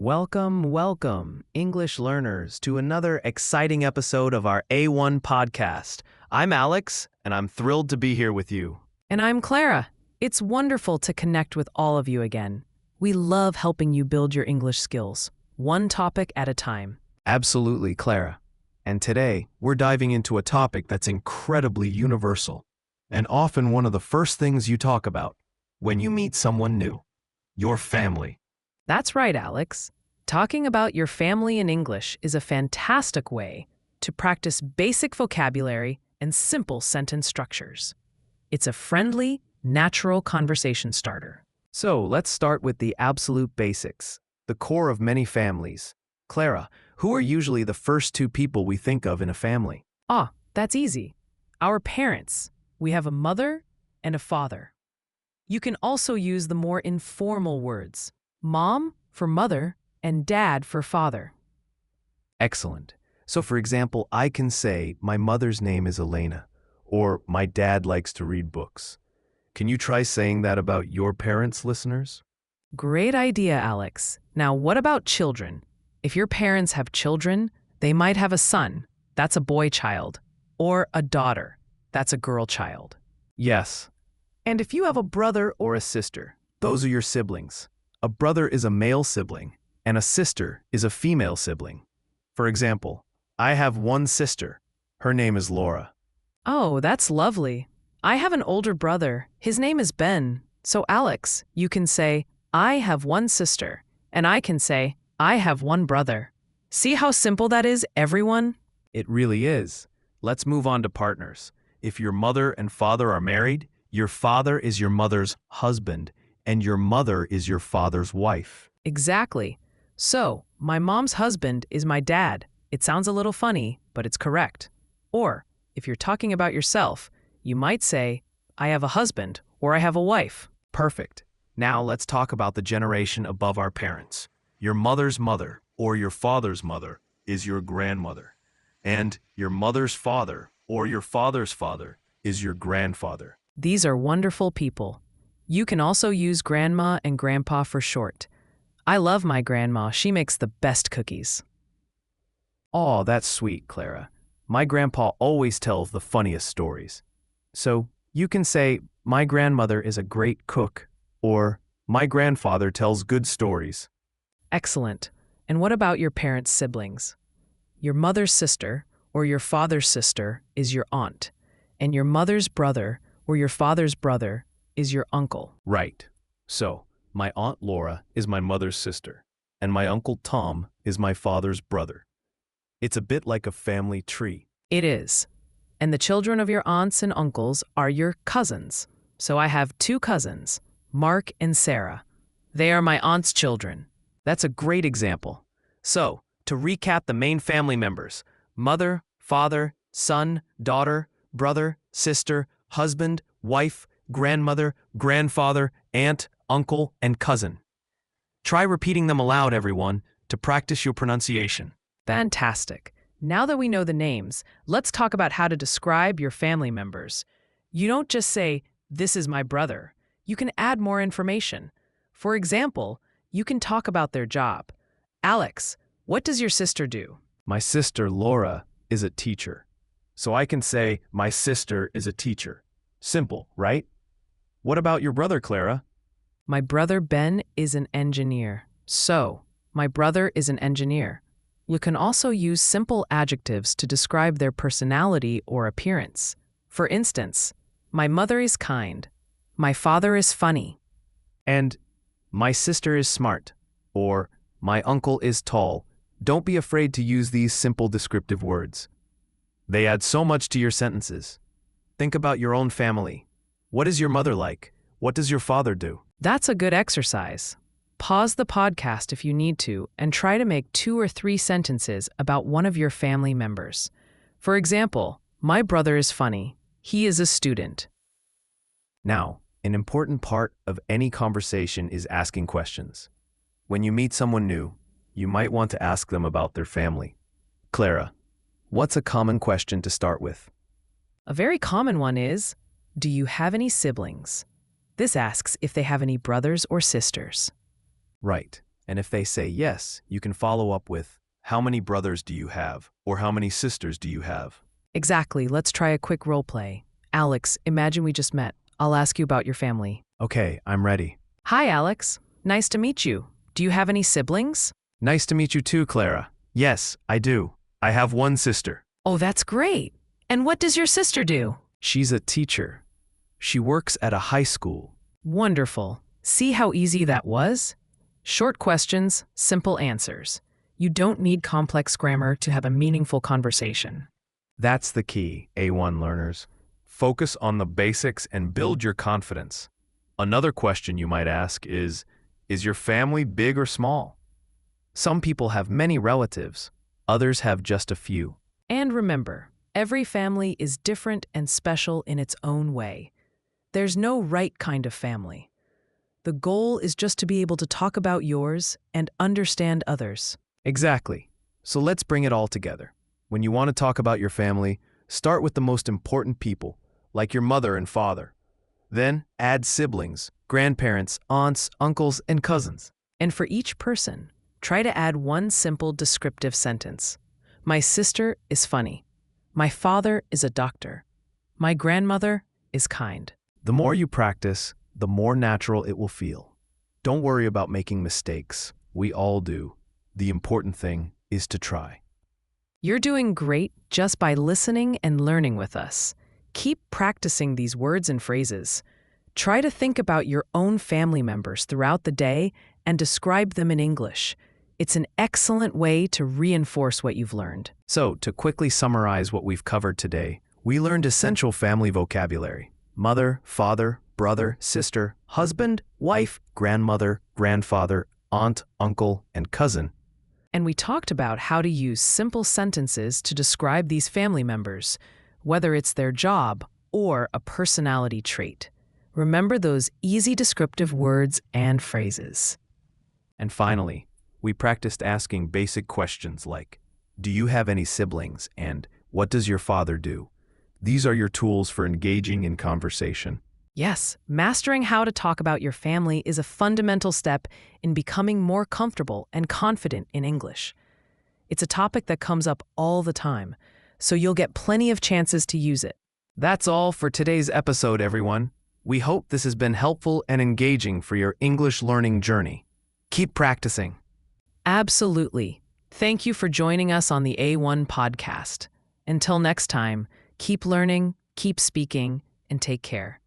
Welcome, English learners, to another exciting episode of our A1 podcast. I'm Alex, and I'm thrilled to be here with you. And I'm Clara. It's wonderful to connect with all of you again. We love helping you build your English skills, one topic at a time. Absolutely, Clara. And today, we're diving into a topic that's incredibly universal, and often one of the first things you talk about when you meet someone new: your family. That's right, Alex. Talking about your family in English is a fantastic way to practice basic vocabulary and simple sentence structures. It's a friendly, natural conversation starter. So let's start with the absolute basics, the core of many families. Clara, who are usually the first two people we think of in a family? That's easy. Our parents. We have a mother and a father. You can also use the more informal words: mom for mother and dad for father. Excellent. So for example, I can say, my mother's name is Elena, or my dad likes to read books. Can you try saying that about your parents, listeners? Great idea, Alex. Now, what about children? If your parents have children, they might have a son, that's a boy child, or a daughter, that's a girl child. Yes. And if you have a brother or a sister, those are your siblings. A brother is a male sibling, and a sister is a female sibling. For example, I have one sister. Her name is Laura. Oh, that's lovely. I have an older brother. His name is Ben. So, Alex, you can say, I have one sister, and I can say, I have one brother. See how simple that is, everyone? It really is. Let's move on to partners. If your mother and father are married, your father is your mother's husband, and your mother is your father's wife. Exactly. So, my mom's husband is my dad. It sounds a little funny, but it's correct. Or, if you're talking about yourself, you might say, I have a husband, or I have a wife. Perfect. Now let's talk about the generation above our parents. Your mother's mother, or your father's mother, is your grandmother. And your mother's father, or your father's father, is your grandfather. These are wonderful people. You can also use grandma and grandpa for short. I love my grandma. She makes the best cookies. Oh, that's sweet, Clara. My grandpa always tells the funniest stories. So you can say, my grandmother is a great cook, or my grandfather tells good stories. Excellent. And what about your parents' siblings? Your mother's sister or your father's sister is your aunt, and your mother's brother or your father's brother is your uncle. Right. So, my Aunt Laura is my mother's sister, and my Uncle Tom is my father's brother. It's a bit like a family tree. It is. And the children of your aunts and uncles are your cousins. So I have two cousins, Mark and Sarah. They are my aunt's children. That's a great example. So, to recap the main family members: mother, father, son, daughter, brother, sister, husband, wife, grandmother, grandfather, aunt, uncle, and cousin. Try repeating them aloud, everyone, to practice your pronunciation. Fantastic. Now that we know the names, let's talk about how to describe your family members. You don't just say, this is my brother. You can add more information. For example, you can talk about their job. Alex, what does your sister do? My sister, Laura, is a teacher. So I can say, my sister is a teacher. Simple, right? What about your brother, Clara? My brother Ben is an engineer. So, my brother is an engineer. You can also use simple adjectives to describe their personality or appearance. For instance, my mother is kind. My father is funny. And my sister is smart. Or my uncle is tall. Don't be afraid to use these simple descriptive words. They add so much to your sentences. Think about your own family. What is your mother like? What does your father do? That's a good exercise. Pause the podcast if you need to and try to make 2 or 3 sentences about one of your family members. For example, my brother is funny. He is a student. Now, an important part of any conversation is asking questions. When you meet someone new, you might want to ask them about their family. Clara, what's a common question to start with? A very common one is, do you have any siblings? This asks if they have any brothers or sisters. Right. And if they say yes, you can follow up with, how many brothers do you have? Or how many sisters do you have? Exactly. Let's try a quick role play. Alex, imagine we just met. I'll ask you about your family. Okay, I'm ready. Hi, Alex. Nice to meet you. Do you have any siblings? Nice to meet you too, Clara. Yes, I do. I have one sister. Oh, that's great. And what does your sister do? She's a teacher. She works at a high school. Wonderful. See how easy that was? Short questions, simple answers. You don't need complex grammar to have a meaningful conversation. That's the key, A1 learners. Focus on the basics and build your confidence. Another question you might ask is your family big or small? Some people have many relatives, others have just a few. And remember, every family is different and special in its own way. There's no right kind of family. The goal is just to be able to talk about yours and understand others. Exactly. So let's bring it all together. When you want to talk about your family, start with the most important people, like your mother and father. Then add siblings, grandparents, aunts, uncles, and cousins. And for each person, try to add one simple descriptive sentence. My sister is funny. My father is a doctor. My grandmother is kind. The more you practice, the more natural it will feel. Don't worry about making mistakes. We all do. The important thing is to try. You're doing great just by listening and learning with us. Keep practicing these words and phrases. Try to think about your own family members throughout the day and describe them in English. It's an excellent way to reinforce what you've learned. So, to quickly summarize what we've covered today, we learned essential family vocabulary: mother, father, brother, sister, husband, wife, grandmother, grandfather, aunt, uncle, and cousin. And we talked about how to use simple sentences to describe these family members, whether it's their job or a personality trait. Remember those easy descriptive words and phrases. And finally, we practiced asking basic questions like, do you have any siblings? And what does your father do? These are your tools for engaging in conversation. Yes, mastering how to talk about your family is a fundamental step in becoming more comfortable and confident in English. It's a topic that comes up all the time, so you'll get plenty of chances to use it. That's all for today's episode, everyone. We hope this has been helpful and engaging for your English learning journey. Keep practicing. Absolutely. Thank you for joining us on the A1 podcast. Until next time, keep learning, keep speaking, and take care.